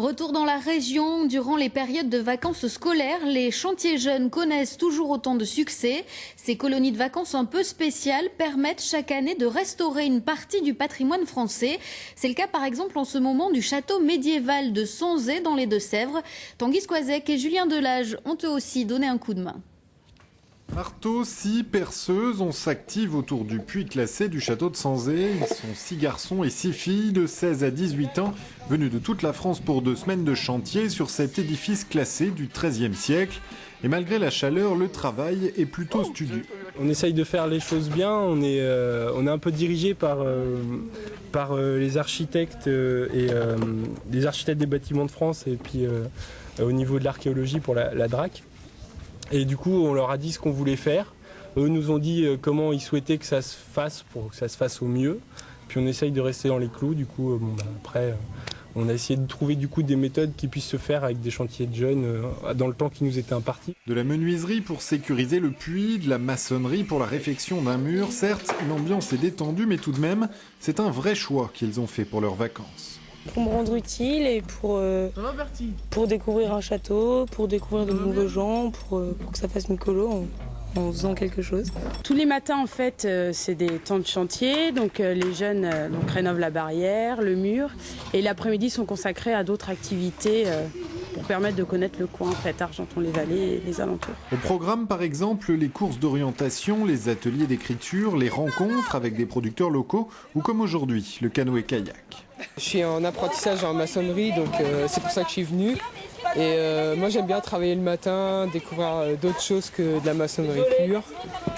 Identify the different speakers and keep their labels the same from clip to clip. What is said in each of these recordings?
Speaker 1: Retour dans la région, durant les périodes de vacances scolaires, les chantiers jeunes connaissent toujours autant de succès. Ces colonies de vacances un peu spéciales permettent chaque année de restaurer une partie du patrimoine français. C'est le cas par exemple en ce moment du château médiéval de Sanzé dans les Deux-Sèvres. Tanguy Squazec et Julien Delage ont eux aussi donné un coup de main.
Speaker 2: Marteau, scie, perceuse, on s'active autour du puits classé du château de Sanzé. Ils sont 6 garçons et 6 filles de 16 à 18 ans, venus de toute la France pour 2 semaines de chantier sur cet édifice classé du XIIIe siècle. Et malgré la chaleur, le travail est plutôt studieux.
Speaker 3: On essaye de faire les choses bien, on est un peu dirigé par les architectes et les architectes des bâtiments de France et puis au niveau de l'archéologie pour la DRAC. Et du coup, on leur a dit ce qu'on voulait faire. Eux nous ont dit comment ils souhaitaient que ça se fasse pour que ça se fasse au mieux. Puis on essaye de rester dans les clous. Du coup, après, on a essayé de trouver du coup des méthodes qui puissent se faire avec des chantiers de jeunes dans le temps qui nous était imparti.
Speaker 2: De la menuiserie pour sécuriser le puits, de la maçonnerie pour la réfection d'un mur. Certes, l'ambiance est détendue, mais tout de même, c'est un vrai choix qu'ils ont fait pour leurs vacances.
Speaker 4: Pour me rendre utile et pour découvrir un château, pour découvrir de nouveaux gens, pour que ça fasse une colo en faisant quelque chose.
Speaker 5: Tous les matins, en fait, c'est des temps de chantier. Donc, les jeunes rénovent la barrière, le mur. Et l'après-midi sont consacrés à d'autres activités pour permettre de connaître le coin, en fait, Argenton-les-Vallées et les alentours.
Speaker 2: Au programme, par exemple, les courses d'orientation, les ateliers d'écriture, les rencontres avec des producteurs locaux ou comme aujourd'hui, le canoë-kayak.
Speaker 6: Je suis en apprentissage en maçonnerie, donc c'est pour ça que je suis venu. Et moi j'aime bien travailler le matin, découvrir d'autres choses que de la maçonnerie pure.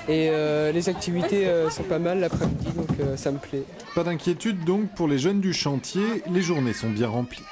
Speaker 6: Et les activités sont pas mal l'après-midi, donc ça me plaît.
Speaker 2: Pas d'inquiétude donc pour les jeunes du chantier, les journées sont bien remplies.